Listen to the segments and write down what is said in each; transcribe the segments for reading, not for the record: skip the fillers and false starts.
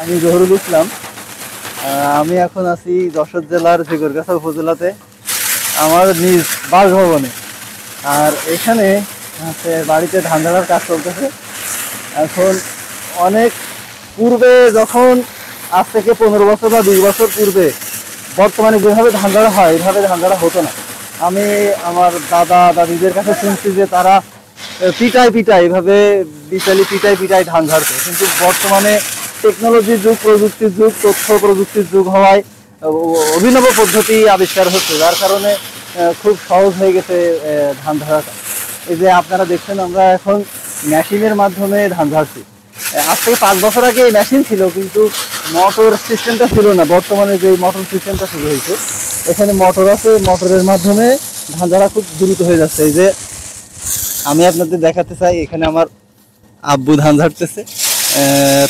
আমি জহুরুল ইসলাম। আমি এখন আছি যশোর জেলার ঝিকরগাছা উপজেলাতে আমার নিজ বাসভবনে। আর এখানে বাড়িতে ধান ঝাড়ার কাজ চলতেছে। এখন অনেক পূর্বে যখন আজ থেকে 15 বছর বা 20 বছর পূর্বে বর্তমানে যেভাবে ধান ঝাড়া হয় এভাবে ধান ঝাড়া হতো না। আমি আমার দাদা দাদিদের কাছে শুনছি যে তারা পিটায় এভাবে বিচালি পিটায় ধান ঝাড়তো। কিন্তু বর্তমানে টেকনোলজির যুগ, প্রযুক্তির যুগ, তথ্য প্রযুক্তির যুগ হওয়ায় অভিনব পদ্ধতি আবিষ্কার হচ্ছে, যার কারণে খুব সহজ হয়ে গেছে ধান ঝাড়াটা। এই যে আপনারা দেখছেন আমরা এখন মেশিনের মাধ্যমে ধান ঝাড়ছি। আজ থেকে 5 বছর আগে এই মেশিন ছিল, কিন্তু মোটর সিস্টেমটা ছিল না। বর্তমানে যে মোটর সিস্টেমটা শুরু হয়েছে, এখানে মোটর আছে, মোটরের মাধ্যমে ধান ঝাড়া খুব দ্রুত হয়ে যাচ্ছে। এই যে আমি আপনাদের দেখাতে চাই, এখানে আমার আব্বু ধান ঝাড়তেছে।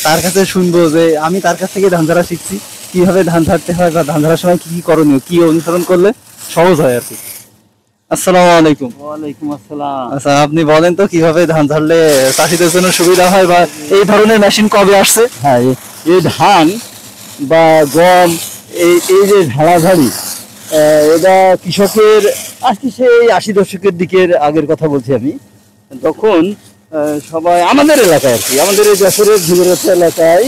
তার কাছে শুনবো যে আমি তার কাছ থেকে ধান ঝাড়া শিখছি, কিভাবে ধান ঝাড়তে হয় বা ধান ঝাড়ার সময় কি করণীয়, কি অনুসরণ করলে সহজ হয় আর কি। আসসালামু আলাইকুম। ওয়ালাইকুম আসসালাম। আচ্ছা, আপনি বলেন তো কিভাবে ধান ঝাড়লে চাষিদের জন্য সুবিধা হয়, বা এই ধরনের মেশিন কবে আসছে? হ্যাঁ, এই ধান বা গম এই যে ঝাড়াঝাড়ি, এটা কৃষকের আজকে সেই 80 দশকের দিকের আগের কথা বলছি আমি। তখন সবাই আমাদের এলাকায় আর কি, আমাদের এই যশোরের ঝিকরগাছা এলাকায়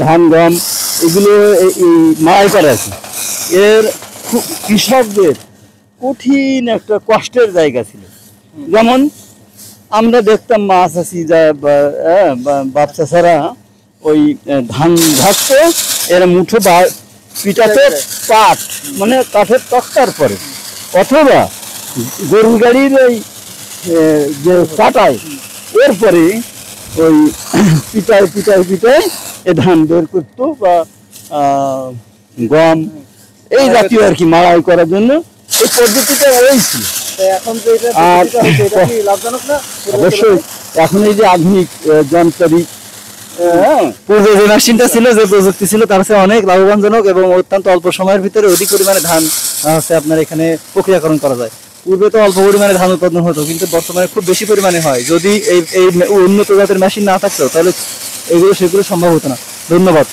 ধান গম এগুলো মাড়াই করে আর কি। এর কৃষকদের কঠিন একটা কষ্টের জায়গা ছিল। যেমন আমরা দেখতাম মা চাষি বাপ চাষারা ওই ধান ঝাড়তে এর মুঠো পিটাতে কাঠ, মানে কাঠের তক্তার পরে, অথবা গরুর গাড়ির ওই যে কাটায় এরপরে ওই পিটায় এ ধান বের করতো, বা গম এই জাতীয় আর কি মাড়াই করার জন্য এই পদ্ধতিটা ওই ছিল। এখন যে আর লাভজনক না? অবশ্যই এখন এই যে আধুনিক যন্ত্রাংশ, পূর্বে যে মেশিনটা ছিল, যে প্রযুক্তি ছিল, তার চেয়ে অনেক লাভবানজনক এবং অত্যন্ত অল্প সময়ের ভিতরে অধিক পরিমাণে ধান আপনার এখানে প্রক্রিয়াকরণ করা যায়। পূর্বে তো অল্প পরিমাণে ধান উৎপাদন হতো, কিন্তু বর্তমানে খুব বেশি পরিমাণে হয়। যদি এই উন্নত জাতের মেশিন না থাকতো তাহলে সেগুলো সম্ভব হতো না। ধন্যবাদ।